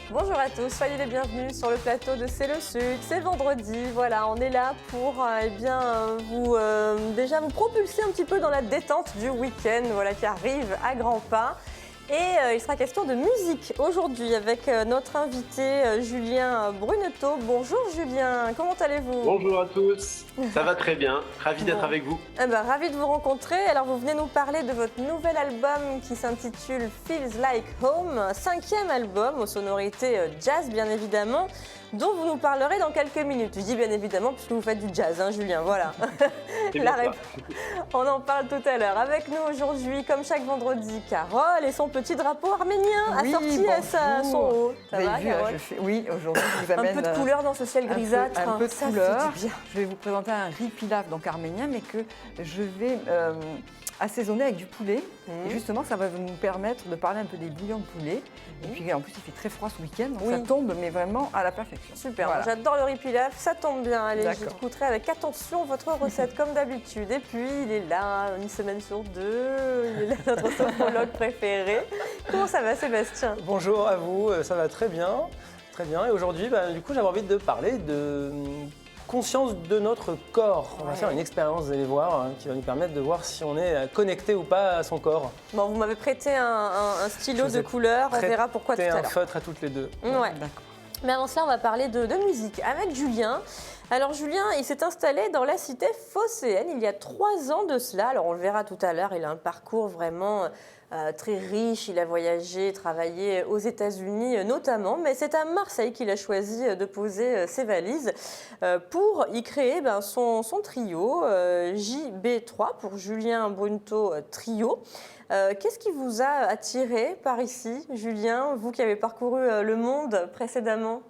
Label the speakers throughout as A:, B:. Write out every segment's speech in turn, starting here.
A: Bonjour à tous, soyez les bienvenus sur le plateau de C'est le Sud. C'est vendredi, voilà, on est là pour déjà vous propulser un petit peu dans la détente du week-end, voilà, qui arrive à grands pas. Et il sera question de musique aujourd'hui avec notre invité Julien Bruneteau. Bonjour Julien, comment allez-vous?
B: Bonjour à tous, ça va très bien, ravi d'être avec vous.
A: Ravi de vous rencontrer. Alors vous venez nous parler de votre nouvel album qui s'intitule Feels Like Home, 5e album aux sonorités jazz bien évidemment, dont vous nous parlerez dans quelques minutes. Je dis bien évidemment puisque vous faites du jazz, hein, Julien, voilà. On en parle tout à l'heure. Avec nous aujourd'hui, comme chaque vendredi, Carole et son petit drapeau arménien a sorti son haut. Ça va, Carole?
C: Oui, aujourd'hui je vous amène
A: un peu de couleur dans ce ciel grisâtre.
C: Un peu de
A: ça
C: couleur.
A: fait du bien.
C: Je vais vous présenter un riz pilaf, donc arménien, mais que je vais assaisonner avec du poulet. Et justement, ça va nous permettre de parler un peu des bouillons de poulet. Et puis en plus, il fait très froid ce week-end, donc ça tombe, mais vraiment à la perfection.
A: Super,
C: voilà.
A: J'adore le riz pilaf, ça tombe bien. Allez, j'écouterai avec attention votre recette comme d'habitude. Et puis, il est là, une semaine sur deux, il est là, notre sophrologue préféré. Comment ça va, Sébastien?
D: Bonjour à vous, ça va très bien. Très bien. Et aujourd'hui, du coup, j'avais envie de parler de conscience de notre corps. On va faire une expérience, vous allez voir, qui va nous permettre de voir si on est connecté ou pas à son corps.
A: Bon, vous m'avez prêté un stylo de couleur, on verra pourquoi tout à l'heure.
D: Un feutre à toutes les deux.
A: Ouais. Mais avant cela, on va parler de musique avec Julien. Alors Julien, il s'est installé dans la cité phocéenne il y a 3 ans de cela. Alors on le verra tout à l'heure, il a un parcours vraiment très riche. Il a voyagé, travaillé aux États-Unis notamment, mais c'est à Marseille qu'il a choisi de poser ses valises pour y créer son trio JB3 pour Julien Bruneteau Trio. Qu'est-ce qui vous a attiré par ici, Julien, vous qui avez parcouru le monde précédemment?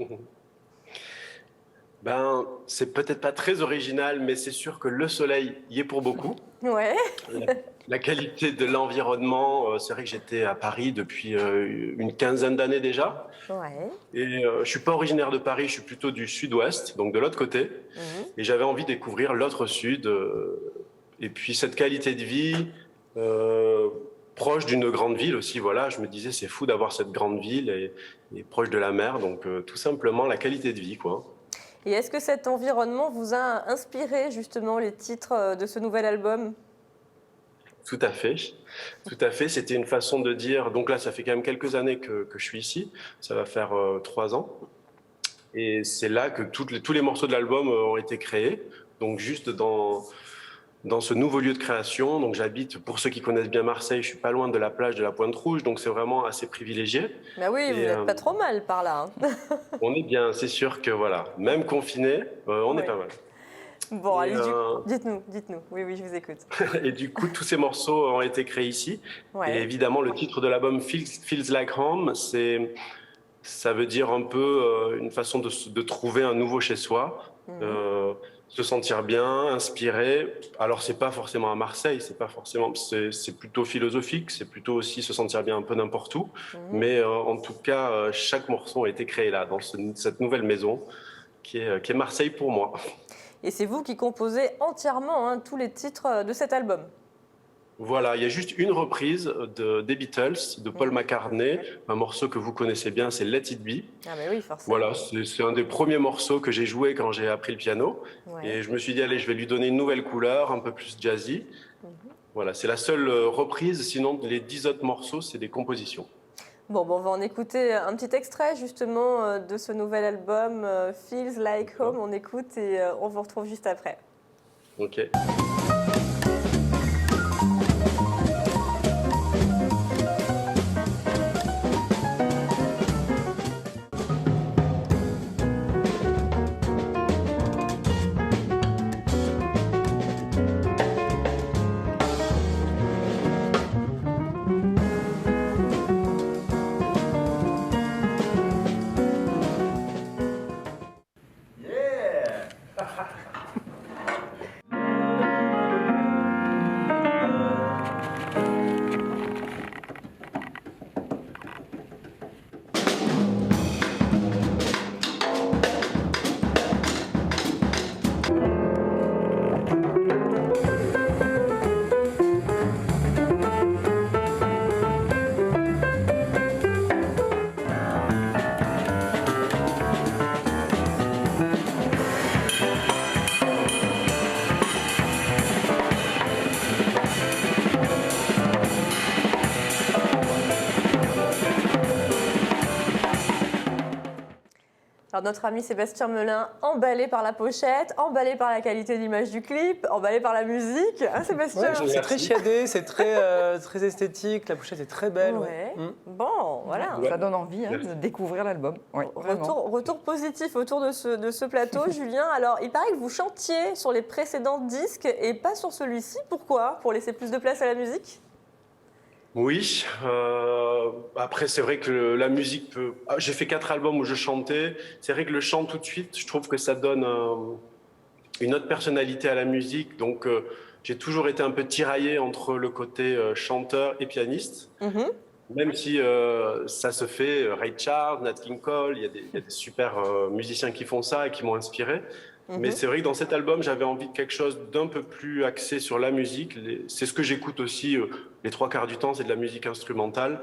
B: C'est peut-être pas très original, mais c'est sûr que le soleil y est pour beaucoup.
A: Ouais.
B: La qualité de l'environnement, c'est vrai que j'étais à Paris depuis une quinzaine d'années déjà.
A: Ouais.
B: Et je suis pas originaire de Paris, je suis plutôt du sud-ouest, donc de l'autre côté. Et j'avais envie de découvrir l'autre sud. Et puis cette qualité de vie, proche d'une grande ville aussi, voilà. Je me disais, c'est fou d'avoir cette grande ville et proche de la mer. Donc tout simplement la qualité de vie, quoi.
A: Et est-ce que cet environnement vous a inspiré justement les titres de ce nouvel album?
B: Tout à fait, tout à fait. C'était une façon de dire, donc là ça fait quand même quelques années que je suis ici, ça va faire 3 ans. Et c'est là que tous les morceaux de l'album ont été créés, donc juste dans ce nouveau lieu de création. Donc j'habite, pour ceux qui connaissent bien Marseille, je suis pas loin de la plage de la Pointe-Rouge, donc c'est vraiment assez privilégié.
A: Bah oui, vous n'êtes pas trop mal par là. Hein.
B: On est bien, c'est sûr que voilà, même confiné, on est pas mal.
A: Bon, allez, dites-nous. Oui, je vous écoute.
B: Et du coup, tous ces morceaux ont été créés ici. Et évidemment, le titre de l'album Feels Like Home, ça veut dire un peu une façon de trouver un nouveau chez soi. Se sentir bien, inspiré. Alors c'est pas forcément à Marseille, c'est plutôt philosophique, c'est plutôt aussi se sentir bien un peu n'importe où. Mais en tout cas, chaque morceau a été créé là, dans cette nouvelle maison qui est Marseille pour moi.
A: Et c'est vous qui composez entièrement tous les titres de cet album?
B: Voilà, il y a juste une reprise des Beatles, de Paul McCartney, un morceau que vous connaissez bien, c'est Let It Be.
A: Ah mais oui, forcément.
B: Voilà, c'est un des premiers morceaux que j'ai joué quand j'ai appris le piano. Et je me suis dit, allez, je vais lui donner une nouvelle couleur, un peu plus jazzy. Voilà, c'est la seule reprise, sinon les 10 autres morceaux, c'est des compositions.
A: Bon, on va en écouter un petit extrait justement de ce nouvel album, Feels Like Home. On écoute et on vous retrouve juste après.
B: Ok.
A: notre ami Sébastien Melin, emballé par la pochette, emballé par la qualité d'image du clip, emballé par la musique. Hein, Sébastien?
D: C'est très chiadé, c'est très esthétique, la pochette est très belle.
A: Ouais. Bon, voilà.
C: Ça donne envie de découvrir l'album. Oui,
A: retour positif autour de ce plateau, Julien. Alors, il paraît que vous chantiez sur les précédents disques et pas sur celui-ci. Pourquoi? Pour laisser plus de place à la musique?
B: Oui, après c'est vrai que la musique peut... J'ai fait 4 albums où je chantais, c'est vrai que le chant tout de suite, je trouve que ça donne une autre personnalité à la musique, donc j'ai toujours été un peu tiraillé entre le côté chanteur et pianiste, même si ça se fait, Ray Charles, Nat King Cole, il y a des super musiciens qui font ça et qui m'ont inspiré. Mais c'est vrai que dans cet album, j'avais envie de quelque chose d'un peu plus axé sur la musique. C'est ce que j'écoute aussi les 3/4 du temps, c'est de la musique instrumentale.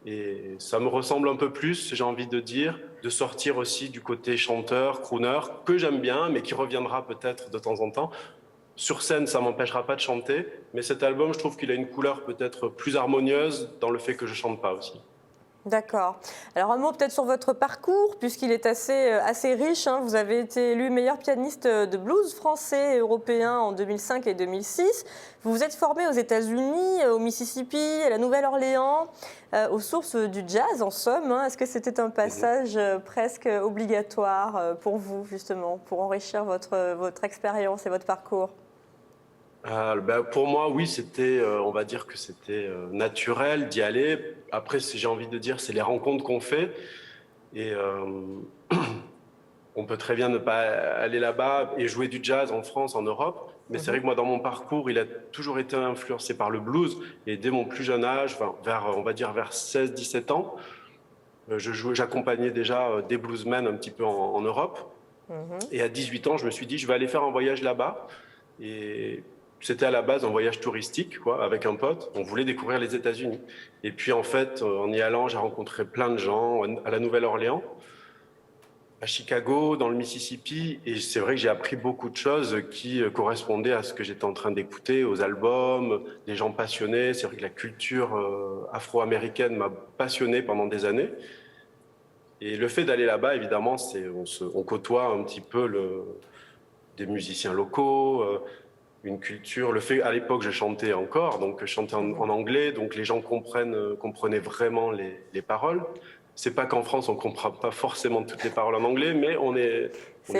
B: Et ça me ressemble un peu plus, j'ai envie de dire, de sortir aussi du côté chanteur, crooner, que j'aime bien, mais qui reviendra peut-être de temps en temps. Sur scène, ça m'empêchera pas de chanter, mais cet album, je trouve qu'il a une couleur peut-être plus harmonieuse dans le fait que je chante pas aussi.
A: D'accord. Alors un mot peut-être sur votre parcours, puisqu'il est assez riche. Hein. Vous avez été élu meilleur pianiste de blues français et européen en 2005 et 2006. Vous vous êtes formé aux États-Unis, au Mississippi, à la Nouvelle-Orléans, aux sources du jazz en somme. Hein. Est-ce que c'était un passage presque obligatoire pour vous, justement, pour enrichir votre expérience et votre parcours?
B: Pour moi, oui, on va dire que c'était naturel d'y aller. Après, j'ai envie de dire, c'est les rencontres qu'on fait. Et on peut très bien ne pas aller là-bas et jouer du jazz en France, en Europe. Mais c'est vrai que moi, dans mon parcours, il a toujours été influencé par le blues. Et dès mon plus jeune âge, on va dire vers 16-17 ans, j'accompagnais déjà des bluesmen un petit peu en Europe. Et à 18 ans, je me suis dit, je vais aller faire un voyage là-bas. Et c'était à la base un voyage touristique, quoi, avec un pote. On voulait découvrir les États-Unis. Et puis, en fait, en y allant, j'ai rencontré plein de gens à la Nouvelle-Orléans, à Chicago, dans le Mississippi. Et c'est vrai que j'ai appris beaucoup de choses qui correspondaient à ce que j'étais en train d'écouter, aux albums, des gens passionnés. C'est vrai que la culture afro-américaine m'a passionné pendant des années. Et le fait d'aller là-bas, évidemment, on côtoie un petit peu des musiciens locaux, une culture. Le fait, à l'époque, je chantais encore, donc je chantais en anglais, donc les gens comprenaient vraiment les paroles. C'est pas qu'en France, on comprend pas forcément toutes les paroles en anglais, mais on n'est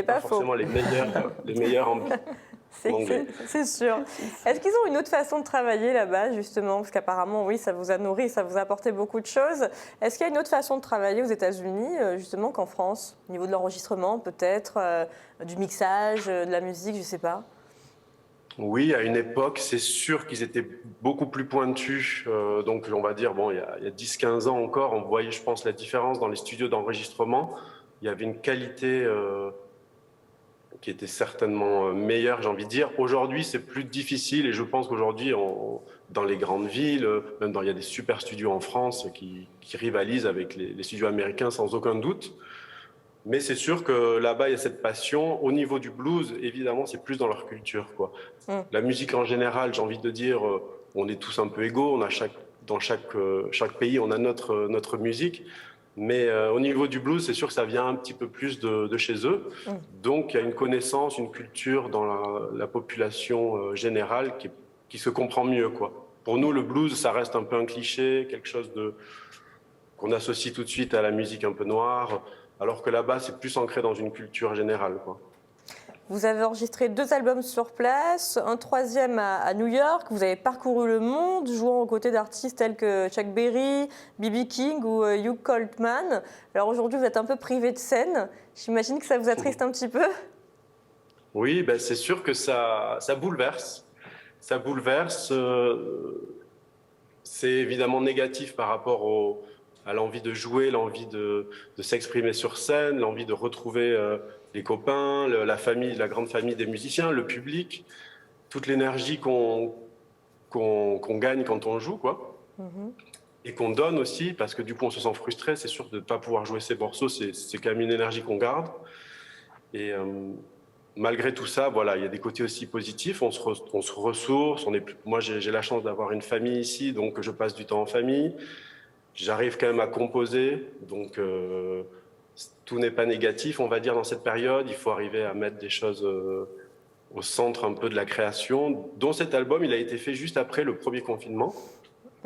B: pas forcément les meilleurs en anglais.
A: C'est sûr. Est-ce qu'ils ont une autre façon de travailler là-bas, justement? Parce qu'apparemment, oui, ça vous a nourri, ça vous a apporté beaucoup de choses. Est-ce qu'il y a une autre façon de travailler aux États-Unis, justement, qu'en France? Au niveau de l'enregistrement, peut-être, du mixage, de la musique, je sais pas.
B: Oui, à une époque, c'est sûr qu'ils étaient beaucoup plus pointus. Donc, on va dire, bon, il y a 10-15 ans encore, on voyait, je pense, la différence dans les studios d'enregistrement. Il y avait une qualité qui était certainement meilleure, j'ai envie de dire. Aujourd'hui, c'est plus difficile et je pense qu'aujourd'hui, dans les grandes villes, il y a des super studios en France qui rivalisent avec les studios américains sans aucun doute. Mais c'est sûr que là-bas, il y a cette passion. Au niveau du blues, évidemment, c'est plus dans leur culture, quoi. La musique en général, j'ai envie de dire, on est tous un peu égaux. Dans chaque pays, on a notre musique. Mais au niveau du blues, c'est sûr que ça vient un petit peu plus de chez eux. Donc, il y a une connaissance, une culture dans la population générale qui se comprend mieux, quoi. Pour nous, le blues, ça reste un peu un cliché, quelque chose qu'on associe tout de suite à la musique un peu noire. Alors que là-bas, c'est plus ancré dans une culture générale, quoi.
A: Vous avez enregistré 2 albums sur place, un 3e à New York. Vous avez parcouru le monde, jouant aux côtés d'artistes tels que Chuck Berry, B.B. King ou Hugh Coltman. Alors aujourd'hui, vous êtes un peu privé de scène. J'imagine que ça vous attriste un petit peu.
B: Oui, c'est sûr que ça bouleverse. Ça bouleverse. C'est évidemment négatif par rapport à l'envie de jouer, l'envie de s'exprimer sur scène, l'envie de retrouver les copains, la famille, la grande famille des musiciens, le public, toute l'énergie qu'on gagne quand on joue, quoi. Et qu'on donne aussi, parce que du coup on se sent frustré, c'est sûr de ne pas pouvoir jouer ces morceaux, c'est quand même une énergie qu'on garde. Et malgré tout ça, voilà, il y a des côtés aussi positifs, on se ressource, moi j'ai la chance d'avoir une famille ici, donc je passe du temps en famille. J'arrive quand même à composer, donc tout n'est pas négatif, on va dire, dans cette période. Il faut arriver à mettre des choses au centre un peu de la création, dont cet album, il a été fait juste après le premier confinement.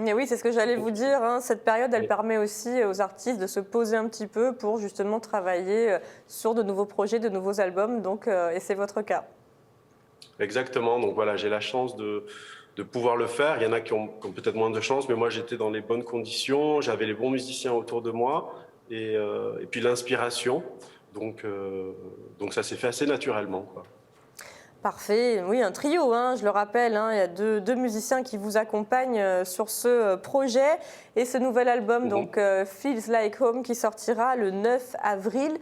A: Et oui, c'est ce que j'allais vous dire. Hein. Cette période, elle permet aussi aux artistes de se poser un petit peu pour justement travailler sur de nouveaux projets, de nouveaux albums. Donc, et c'est votre cas.
B: Exactement. Donc voilà, j'ai la chance de pouvoir le faire. Il y en a qui ont peut-être moins de chance, mais moi, j'étais dans les bonnes conditions. J'avais les bons musiciens autour de moi et puis l'inspiration. Donc ça s'est fait assez naturellement, quoi.
A: Parfait, oui, un trio, hein, je le rappelle, hein, il y a deux musiciens qui vous accompagnent sur ce projet et ce nouvel album, donc Feels Like Home, qui sortira le 9 avril.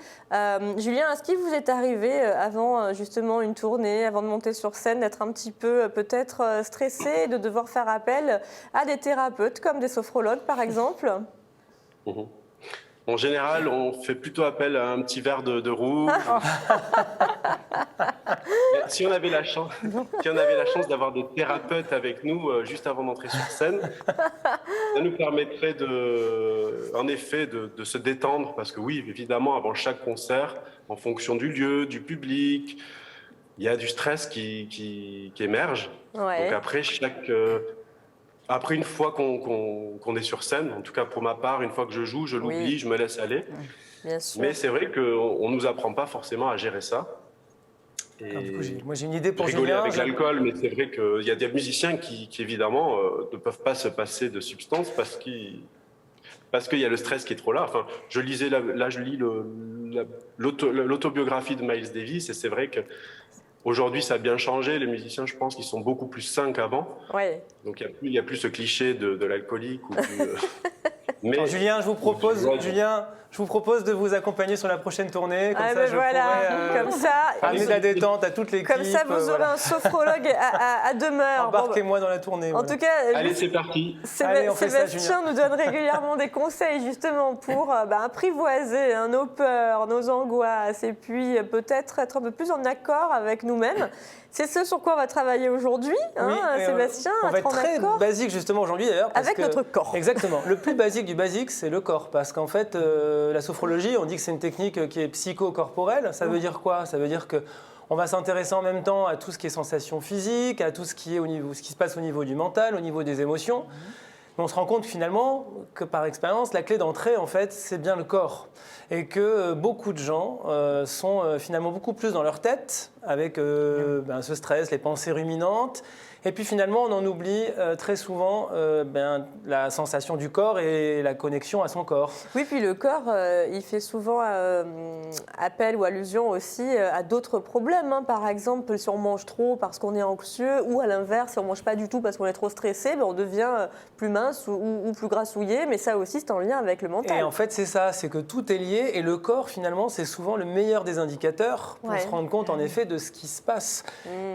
A: Julien, est-ce qu'il vous est arrivé avant justement une tournée, avant de monter sur scène, d'être un petit peu peut-être stressé, de devoir faire appel à des thérapeutes comme des sophrologues par exemple?
B: En général, on fait plutôt appel à un petit verre de rouge. Si on avait la chance d'avoir des thérapeutes avec nous juste avant d'entrer sur scène, ça nous permettrait en effet de se détendre parce que oui, évidemment, avant chaque concert, en fonction du lieu, du public, il y a du stress qui émerge.
A: Ouais.
B: Donc après, une fois qu'on est sur scène, en tout cas pour ma part, une fois que je joue, je l'oublie, je me laisse aller.
A: Bien sûr.
B: Mais c'est vrai qu'on ne nous apprend pas forcément à gérer ça. Et
D: alors, du coup, moi j'ai une idée pour
B: rigoler
D: Julien.
B: avec l'alcool, mais c'est vrai qu'il y a des musiciens qui évidemment, ne peuvent pas se passer de substances parce qu'il y a le stress qui est trop là. Enfin, je lis l'autobiographie de Miles Davis et c'est vrai que aujourd'hui, ça a bien changé. Les musiciens, je pense qu'ils sont beaucoup plus sains qu'avant.
A: Ouais.
B: Donc, il n'y a plus ce cliché de l'alcoolique. Mais
D: alors, Julien, je vous propose de vous accompagner sur la prochaine tournée. Comme ça, je pourrais
A: comme ça,
D: amener de la détente à toute l'équipe.
A: Comme ça, vous aurez un sophrologue à demeure.
D: Embarquez-moi dans la tournée.
A: En tout cas,
B: allez, c'est parti.
A: Sébastien nous donne régulièrement des conseils justement pour apprivoiser nos peurs, nos angoisses et puis peut-être être un peu plus en accord avec nous-mêmes. C'est ce sur quoi on va travailler aujourd'hui, Sébastien.
D: On va être très basique justement aujourd'hui d'ailleurs.
A: Avec notre corps.
D: Exactement. Le plus basique du basique, c'est le corps. Parce qu'en fait, la sophrologie, on dit que c'est une technique qui est psychocorporelle. Ça veut dire quoi? Ça veut dire que on va s'intéresser en même temps à tout ce qui est sensations physiques, à tout ce qui se passe au niveau du mental, au niveau des émotions. Mais on se rend compte finalement que par expérience, la clé d'entrée, en fait, c'est bien le corps. Et que beaucoup de gens sont finalement beaucoup plus dans leur tête avec ce stress, les pensées ruminantes. Et puis finalement, on en oublie très souvent la sensation du corps et la connexion à son corps.
A: Oui, puis le corps, il fait souvent appel ou allusion aussi à d'autres problèmes. Hein. Par exemple, si on mange trop parce qu'on est anxieux, ou à l'inverse, si on ne mange pas du tout parce qu'on est trop stressé, on devient plus mince ou plus grassouillé. Mais ça aussi, c'est en lien avec le mental.
D: Et en fait, c'est ça, c'est que tout est lié. Et le corps, finalement, c'est souvent le meilleur des indicateurs pour se rendre compte, en effet, de ce qui se passe.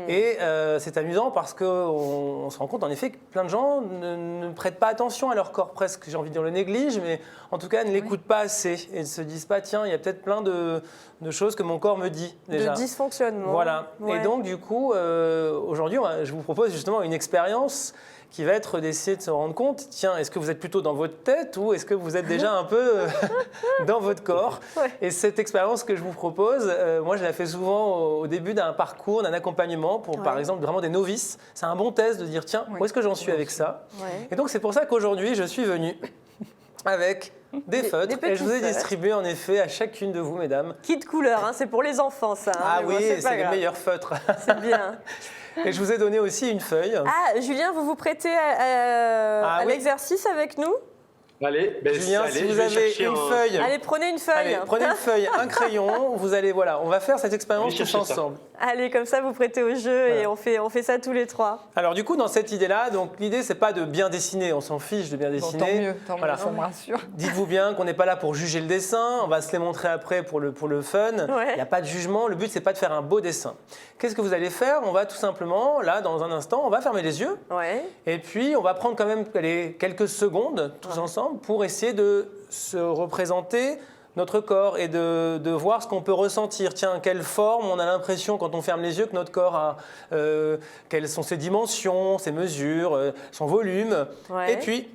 D: Et c'est amusant parce qu'on se rend compte, en effet, que plein de gens ne prêtent pas attention à leur corps, presque, j'ai envie de dire, le négligent, mais en tout cas, ne l'écoutent pas assez et ne se disent pas, tiens, il y a peut-être plein de choses que mon corps me dit déjà.
A: De dysfonctionnement.
D: Voilà. Ouais. Et donc, du coup, aujourd'hui, je vous propose justement une expérience qui va être d'essayer de se rendre compte, tiens, est-ce que vous êtes plutôt dans votre tête ou est-ce que vous êtes déjà un peu dans votre corps? Et cette expérience que je vous propose, moi je la fais souvent au début d'un parcours, d'un accompagnement pour par exemple vraiment des novices. C'est un bon test de dire, tiens, où est-ce que j'en suis avec ça? Et donc c'est pour ça qu'aujourd'hui je suis venu avec des feutres et je vous ai distribué en effet à chacune de vous, mesdames.
A: Kit couleur, hein, c'est pour les enfants ça. Hein,
D: ah oui, c'est les meilleurs feutres.
A: C'est bien.
D: Et je vous ai donné aussi une feuille.
A: Ah, Julien, vous vous prêtez à l'exercice avec nous?
B: Allez,
D: Julien, si vous avez une feuille.
A: Allez, prenez une feuille.
D: Allez, prenez une feuille, un crayon. Vous allez, voilà, on va faire cette expérience tous ensemble.
A: Allez, comme ça, vous prêtez au jeu et on fait ça tous les trois.
D: Alors, du coup, dans cette idée-là, donc l'idée, c'est pas de bien dessiner. On s'en fiche de bien dessiner.
C: Tant mieux, ça me rassure.
D: Dites-vous bien qu'on n'est pas là pour juger le dessin. On va se les montrer après pour le fun. Il n'y a pas de jugement. Le but, c'est pas de faire un beau dessin. Qu'est-ce que vous allez faire? On va tout simplement, là, dans un instant, on va fermer les yeux. Et puis, on va prendre quand même quelques secondes, tous ensemble, pour essayer de se représenter notre corps et de voir ce qu'on peut ressentir. Tiens, quelle forme on a l'impression quand on ferme les yeux que notre corps a, quelles sont ses dimensions, ses mesures, son volume. Et puis,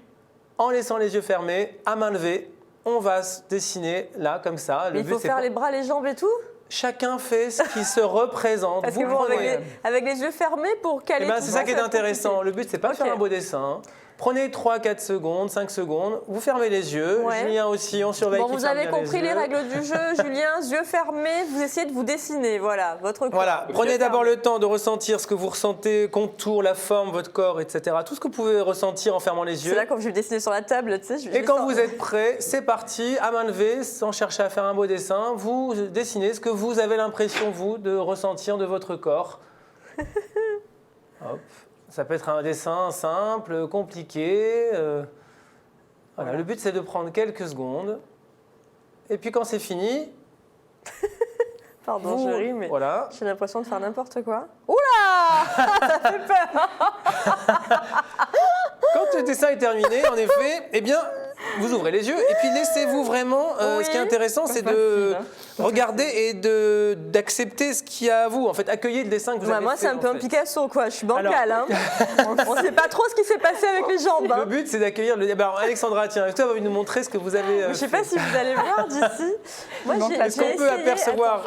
D: en laissant les yeux fermés, à main levée, on va se dessiner là, comme ça.
A: Mais il faut faire les bras, les jambes et tout?
D: Chacun fait ce qui se représente.
A: Parce que bon, avec les yeux fermés pour caler tout ça.
D: C'est ça qui est intéressant. Le but, c'est pas de faire un beau dessin. Prenez 3, 4 secondes, 5 secondes, vous fermez les yeux. Julien aussi, on surveille.
A: Bon, vous avez compris les règles du jeu. Julien, yeux fermés, vous essayez de vous dessiner. Voilà, votre corps.
D: Voilà, prenez d'abord le temps de ressentir ce que vous ressentez, contour, la forme, votre corps, etc. Tout ce que vous pouvez ressentir en fermant les yeux.
A: C'est là quand je vais dessiner sur la table, tu sais.
D: Et quand vous êtes prêt, c'est parti, à main levée, sans chercher à faire un beau dessin. Vous dessinez ce que vous avez l'impression, vous, de ressentir de votre corps. Hop. Ça peut être un dessin simple, compliqué. Voilà. Le but, c'est de prendre quelques secondes. Et puis, quand c'est fini...
A: Pardon, je ris, mais
D: voilà.
A: J'ai l'impression de faire n'importe quoi. Oula! Ça fait peur!
D: Quand le dessin est terminé, en effet, eh bien, vous ouvrez les yeux et puis laissez-vous vraiment... Ce qui est intéressant, c'est de regarder et d'accepter ce qu'il y a à vous. En fait, accueillez le dessin que vous avez fait.
A: Moi, c'est un peu un Picasso, quoi. Je suis bancale. Hein. On ne sait pas trop ce qui s'est passé avec les jambes.
D: Le but, c'est d'accueillir le... Alors, Alexandra, tiens, toi, va nous montrer ce que vous avez
A: Je ne sais pas si vous allez voir d'ici.
D: Est-ce qu'on peut apercevoir...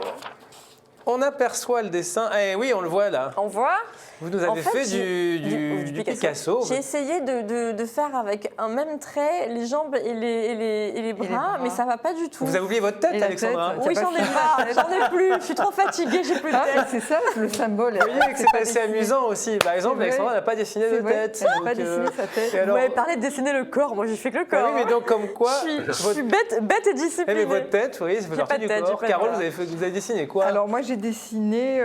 D: On aperçoit le dessin. Eh oui, on le voit là.
A: On voit.
D: Vous nous avez fait du Picasso.
A: J'ai essayé de faire avec un même trait les jambes et les bras, mais ça ne va pas du tout.
D: Vous avez oublié votre tête, Alexandra?
A: Oui, j'en ai marre, j'en ai plus. Je suis trop fatiguée, j'ai plus de tête.
C: C'est ça, le symbole.
D: Vous voyez que c'est assez amusant aussi. Par exemple, Alexandra n'a pas dessiné de tête.
C: Elle n'a pas dessiné sa tête.
A: Vous m'avez parlé de dessiner le corps. Moi, j'ai fait que le corps.
D: Oui, mais donc comme quoi...
A: Je suis bête et disciplinée.
D: Mais votre tête, oui, ça fait partie du corps. Carole, vous avez dessiné quoi?
C: Alors moi, j'ai dessiné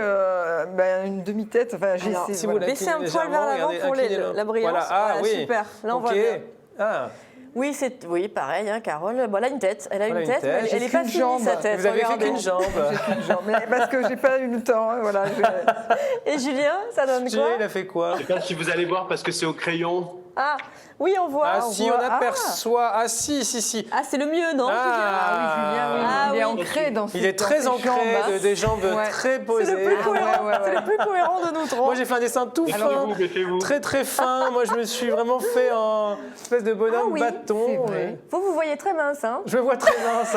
C: une demi-tête. Enfin, j'ai
A: baissé un poil vers l'avant pour la brillance.
D: Voilà, ah oui.
A: Super. Là, on voit bien.
D: Ah.
A: Oui, pareil, hein, Carole. Bon, elle a une tête. Elle a une tête, mais elle n'est pas finie, sa tête.
D: Vous avez fait qu'une jambe.
C: J'ai qu'une jambe, mais parce que j'ai pas eu le temps. Hein, voilà.
A: Et Julien, ça donne quoi?
D: Julien, il a fait quoi?
B: Je ne sais pas si vous allez voir parce que c'est au crayon.
A: Ah, oui, on voit.
D: On aperçoit. Ah, si.
A: Ah, c'est le mieux, non?
C: Julien, il est ancré dans
D: Il est très ancré, des jambes très posées.
A: C'est le plus cohérent, c'est le plus cohérent de nous trois.
D: Moi, j'ai fait un dessin tout fin, très très fin. Moi, je me suis vraiment fait un espèce de bonhomme bâton.
A: Vous voyez très mince, hein?
D: Je me vois très mince.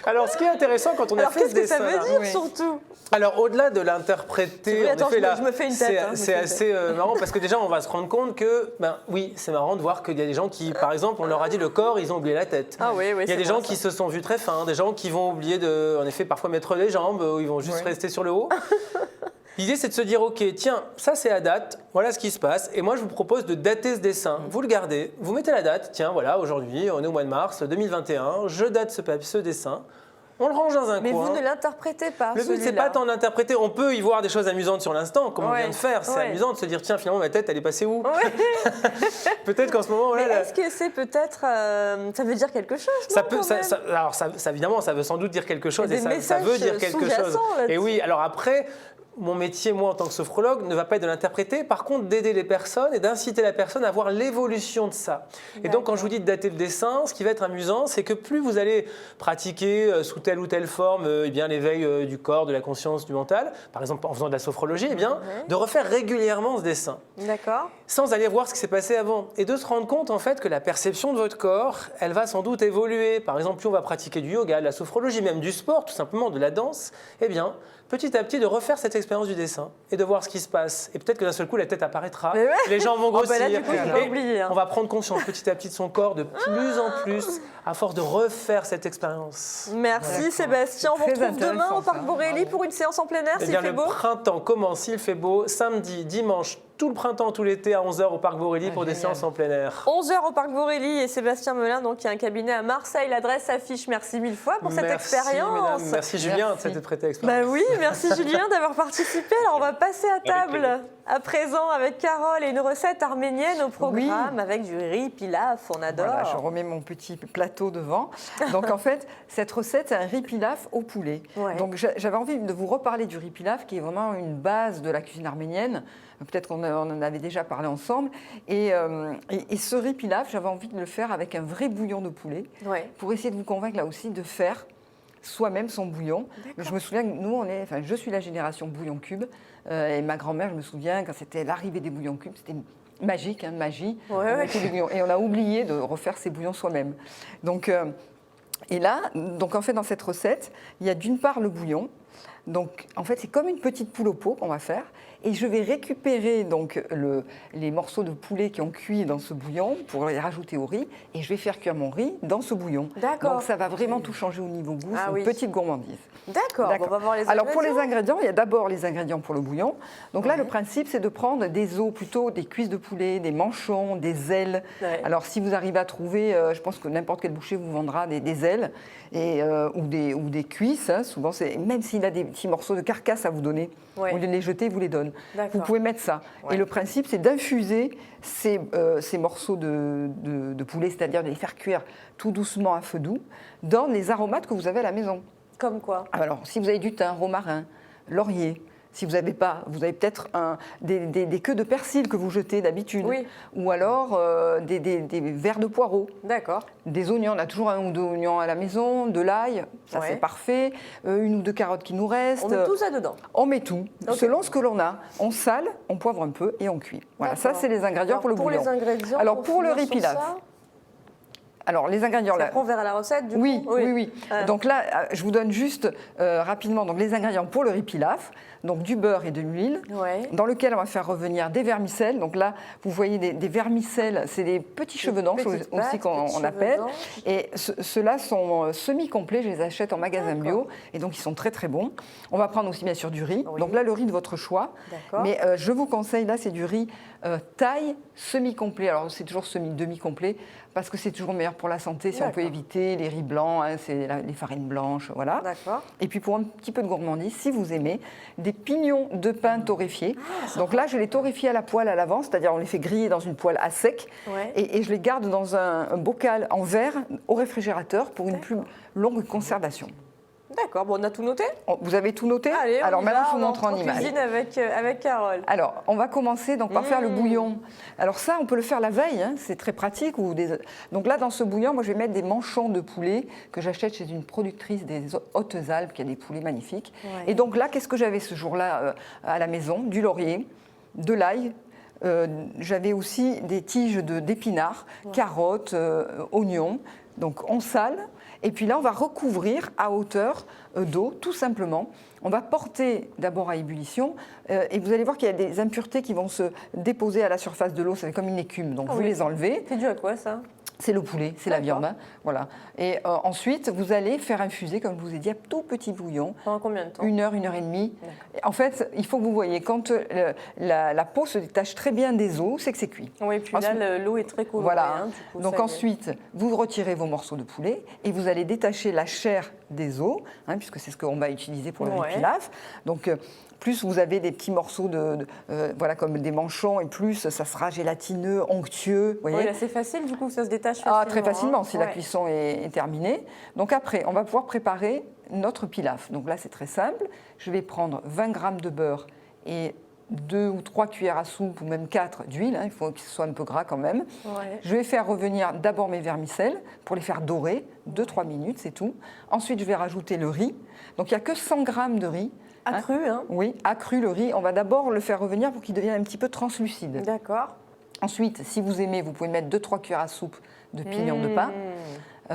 D: Alors, ce qui est intéressant quand on a fait ce dessin...
A: qu'est-ce que ça veut dire, surtout?
D: Alors, au-delà de l'interpréter,
A: je me fais une tête.
D: C'est assez marrant parce que déjà, on va se rendre compte que, oui, c'est marrant de voir qu'il y a des gens qui, par exemple, on leur a dit le corps, ils ont oublié la tête.
A: Ah oui,
D: il y a des gens qui se sont vus très fins, des gens qui vont oublier de, en effet, parfois mettre les jambes, ou ils vont juste rester sur le haut. L'idée, c'est de se dire, OK, tiens, ça c'est à date, voilà ce qui se passe, et moi je vous propose de dater ce dessin. Vous le gardez, vous mettez la date, tiens, voilà, aujourd'hui, on est au mois de mars 2021, je date ce dessin. On le range dans un coin.
A: Mais vous ne l'interprétez pas.
D: Le but, c'est pas tant d'interpréter. On peut y voir des choses amusantes sur l'instant, comme on vient de faire. C'est amusant de se dire, tiens, finalement, ma tête, elle est passée où? Peut-être qu'en ce moment...
A: Mais est-ce que c'est peut-être... ça veut dire quelque chose?
D: Alors, évidemment, ça veut sans doute dire quelque chose. Et ça veut dire quelque chose. Et oui, alors après... Mon métier, moi, en tant que sophrologue, ne va pas être de l'interpréter, par contre, d'aider les personnes et d'inciter la personne à voir l'évolution de ça. Et donc, quand je vous dis de dater le dessin, ce qui va être amusant, c'est que plus vous allez pratiquer sous telle ou telle forme l'éveil du corps, de la conscience, du mental, par exemple en faisant de la sophrologie, de refaire régulièrement ce dessin.
A: D'accord.
D: Sans aller voir ce qui s'est passé avant. Et de se rendre compte, en fait, que la perception de votre corps, elle va sans doute évoluer. Par exemple, plus on va pratiquer du yoga, de la sophrologie, même du sport, tout simplement, de la danse, petit à petit, de refaire cette expérience du dessin et de voir ce qui se passe. Et peut-être que d'un seul coup, la tête apparaîtra, les jambes vont grossir.
A: Là, du coup,
D: on va prendre conscience petit à petit de son corps de plus en plus, à force de refaire cette expérience.
A: Merci Sébastien. On vous retrouve demain au Parc Borelli pour une séance en plein air, s'il fait beau.
D: Le printemps commence, s'il fait beau, samedi, dimanche, tout le printemps, tout l'été à 11h au Parc Borelli pour des séances en plein air.
A: 11h au Parc Borelli et Sébastien Melin, donc qui a un cabinet à Marseille. L'adresse s'affiche. Merci mille fois pour cette expérience.
D: Merci Julien de s'être prêté à l'expérience.
A: Bah oui, merci Julien d'avoir participé. Alors on va passer à table à présent avec Carole et une recette arménienne au programme avec du riz pilaf. On adore.
C: Voilà, je remets mon petit plateau devant. Donc en fait, cette recette, c'est un riz pilaf au poulet. Donc j'avais envie de vous reparler du riz pilaf qui est vraiment une base de la cuisine arménienne. Peut-être qu'on en avait déjà parlé ensemble. Et ce riz pilaf, j'avais envie de le faire avec un vrai bouillon de poulet pour essayer de vous convaincre là aussi de faire soi-même son bouillon. Je me souviens que nous, je suis la génération bouillon cube. Et ma grand-mère, je me souviens, quand c'était l'arrivée des bouillons cubes, c'était magique, magie.
A: Ouais.
C: Et on a oublié de refaire ces bouillons soi-même. Donc, et là, en fait, dans cette recette, il y a d'une part le bouillon. Donc, en fait, c'est comme une petite poule au pot qu'on va faire. Et je vais récupérer donc les morceaux de poulet qui ont cuit dans ce bouillon pour les rajouter au riz. Et je vais faire cuire mon riz dans ce bouillon.
A: D'accord.
C: Donc, ça va vraiment tout changer au niveau goût.
A: Ah
C: c'est une petite gourmandise.
A: D'accord. Bon, on va voir les ingrédients.
C: Alors, pour les ingrédients, il y a d'abord les ingrédients pour le bouillon. Donc là, le principe, c'est de prendre des os, plutôt des cuisses de poulet, des manchons, des ailes.
A: Ouais.
C: Alors, si vous arrivez à trouver, je pense que n'importe quel boucher vous vendra des ailes ou des cuisses. Souvent, même s'il a des petits morceaux de carcasse à vous donner,
A: Ouais.
C: au lieu de les jeter, vous les donne.
A: D'accord.
C: Vous pouvez mettre ça.
A: Ouais.
C: Et le principe, c'est d'infuser ces morceaux de poulet, c'est-à-dire de les faire cuire tout doucement à feu doux, dans les aromates que vous avez à la maison.
A: Comme quoi?
C: Alors, si vous avez du thym, romarin, laurier, si vous n'avez pas, vous avez peut-être des queues de persil que vous jetez d'habitude.
A: Oui.
C: Ou alors des verres de poireaux.
A: D'accord.
C: Des oignons, on a toujours 1 ou 2 oignons à la maison, de l'ail, ça
A: Ouais.
C: c'est parfait. 1 ou 2 carottes qui nous restent.
A: On met tout ça dedans.
C: On met tout,
A: Ok.
C: selon ce que l'on a. On sale, on poivre un peu et on cuit. Voilà, ça
A: D'accord.
C: c'est les ingrédients
A: Alors,
C: pour le bouillon.
A: les ingrédients,
C: Alors pour le
A: finir
C: riz
A: sur
C: pilaf.
A: ça,
C: Alors les ingrédients là.
A: Après, on verra la recette du
C: Oui,
A: coup.
C: oui.
A: Ah.
C: Donc là, je vous donne juste rapidement donc, les ingrédients pour le riz pilaf. Donc du beurre et de l'huile,
A: Ouais.
C: dans lequel on va faire revenir des vermicelles. Donc là, vous voyez des vermicelles, c'est des petits cheveux d'ange
A: petites
C: aussi
A: pattes,
C: qu'on
A: petits cheveux
C: appelle.
A: d'ange.
C: Et ceux-là sont semi-complets, je les achète en magasin bio, et donc ils sont très très bons. On va prendre aussi bien sûr du riz.
A: Oui.
C: Donc là, le riz de votre choix.
A: D'accord.
C: Mais je vous conseille, là, c'est du riz taille semi-complet. Alors c'est toujours demi-complet, parce que c'est toujours meilleur pour la santé si on peut
A: D'accord.
C: éviter les riz blancs, c'est les farines blanches, voilà.
A: D'accord.
C: Et puis pour un petit peu de gourmandise, si vous aimez, des pignons de pain torréfiés. Donc là, je les torréfie à la poêle à l'avance, c'est-à-dire on les fait griller dans une poêle à sec.
A: Ouais.
C: Et je les garde dans un bocal en verre au réfrigérateur pour une plus longue conservation.
A: D'accord. Bon, on a tout noté.
C: Vous avez tout noté?
A: Allez, on
C: Alors
A: y
C: maintenant,
A: va,
C: je vous
A: on
C: montre en
A: entre
C: image.
A: cuisine avec Carole.
C: Alors, on va commencer donc, par faire le bouillon. Alors ça, on peut le faire la veille, hein, c'est très pratique. Donc là, dans ce bouillon, moi, je vais mettre des manchons de poulet que j'achète chez une productrice des Hautes-Alpes qui a des poulets magnifiques.
A: Ouais.
C: Et donc là, qu'est-ce que j'avais ce jour-là à la maison? Du laurier, de l'ail. J'avais aussi des tiges d'épinards, carottes, oignons. Donc on sale. Et puis là, on va recouvrir à hauteur d'eau, tout simplement. On va porter d'abord à ébullition et vous allez voir qu'il y a des impuretés qui vont se déposer à la surface de l'eau. C'est comme une écume, donc vous les enlevez.
A: C'est dû à quoi ça?
C: C'est le poulet, c'est la
A: D'accord.
C: viande. Hein, voilà. Et ensuite, vous allez faire infuser, comme je vous ai dit, un tout petit bouillon.
A: Pendant combien de temps?
C: 1 heure, 1 heure et demie.
A: D'accord.
C: En fait, il faut que vous voyez, quand la peau se détache très bien des os, c'est que c'est cuit.
A: Oui, puis là,
C: Ensuite-
A: l'eau est très colorée.
C: Voilà.
A: Hein, du coup,
C: Donc
A: ça y est.
C: ensuite, vous retirez vos morceaux de poulet et vous allez détacher la chair des os, hein, puisque c'est ce qu'on va utiliser pour le riz
A: Ouais.
C: pilaf. Donc plus vous avez des petits morceaux voilà, comme des manchons, et plus ça sera gélatineux, onctueux. Vous voyez.
A: Oui, là, c'est facile, du coup, ça se détache facilement.
C: Très facilement,
A: hein.
C: si la
A: Ouais.
C: cuisson est terminée. Donc après, on va pouvoir préparer notre pilaf. Donc là, c'est très simple. Je vais prendre 20 g de beurre et 2 ou 3 cuillères à soupe, ou même 4 d'huile. Hein, il faut que ce soit un peu gras quand même.
A: Ouais.
C: Je vais faire revenir d'abord mes vermicelles pour les faire dorer, 2-3 minutes, c'est tout. Ensuite, je vais rajouter le riz. Donc il n'y a que 100 g de riz.
A: Accru, hein.
C: Oui, accru le riz. On va d'abord le faire revenir pour qu'il devienne un petit peu translucide.
A: D'accord.
C: Ensuite, si vous aimez, vous pouvez mettre 2-3 cuillères à soupe de pignons de pain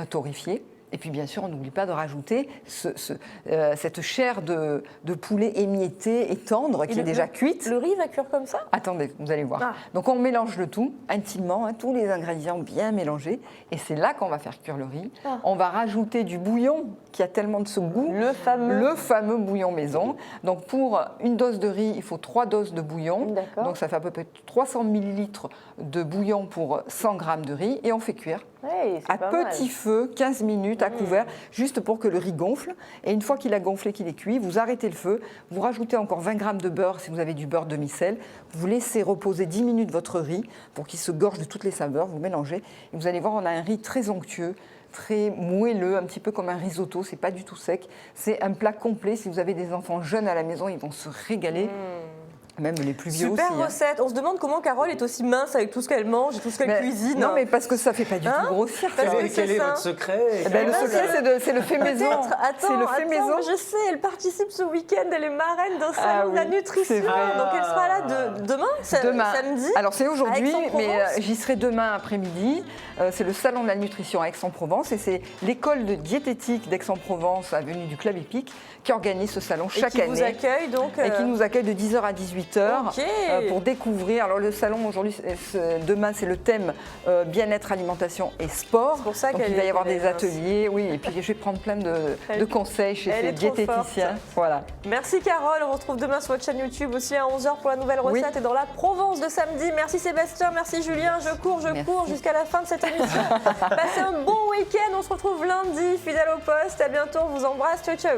C: torréfiés. Et puis bien sûr, on n'oublie pas de rajouter cette chair de poulet émiettée et tendre qui est déjà cuite.
A: Le riz va cuire comme ça?
C: Attendez, vous allez voir.
A: Ah.
C: Donc on mélange le tout intimement, hein, tous les ingrédients bien mélangés. Et c'est là qu'on va faire cuire le riz.
A: Ah.
C: On va rajouter du bouillon qui a tellement de ce goût.
A: Le fameux
C: bouillon maison. Donc pour une dose de riz, il faut 3 doses de bouillon.
A: D'accord.
C: Donc ça fait à peu près 300 ml de bouillon pour 100 g de riz. Et on fait cuire
A: Ouais, c'est
C: à
A: pas
C: petit
A: mal.
C: feu, 15 minutes à couvert, juste pour que le riz gonfle. Et une fois qu'il a gonflé, qu'il est cuit, vous arrêtez le feu, vous rajoutez encore 20 g de beurre si vous avez du beurre demi-sel, vous laissez reposer 10 minutes votre riz pour qu'il se gorge de toutes les saveurs, vous mélangez. Et vous allez voir, on a un riz très onctueux, très moelleux, un petit peu comme un risotto, c'est pas du tout sec. C'est un plat complet. Si vous avez des enfants jeunes à la maison, ils vont se régaler. Même les plus vieux
A: Super
C: aussi.
A: recette. On se demande comment Carole est aussi mince avec tout ce qu'elle mange et tout ce qu'elle cuisine.
C: Non, mais parce que ça fait pas du tout grossir.
D: Quel est votre secret?
C: Le secret, c'est le fait maison.
A: Attends,
C: le fait maison.
A: je sais, elle participe ce week-end, elle est marraine d'un salon de la nutrition. Donc elle sera là demain, samedi.
C: Alors c'est aujourd'hui, mais
A: Aix-en-Provence.
C: j'y serai demain après-midi. C'est le salon de la nutrition à Aix-en-Provence et c'est l'école de diététique d'Aix-en-Provence, avenue du Club Épique, qui organise ce salon chaque année.
A: Et qui vous accueille donc
C: Et qui nous accueille de 10h à 18h pour découvrir. Alors le salon aujourd'hui, demain c'est le thème bien-être, alimentation et sport.
A: C'est pour ça
C: donc il va y avoir des ateliers, oui, et puis je vais prendre plein de conseils chez ces diététiciens. Voilà.
A: Merci Carole, on vous retrouve demain sur votre chaîne YouTube aussi à 11h pour la nouvelle recette et dans la Provence de samedi. Merci Sébastien, merci Julien, je cours jusqu'à la fin de cette émission. Passez un bon week-end, on se retrouve lundi, fidèle au poste. À bientôt, on vous embrasse, ciao ciao.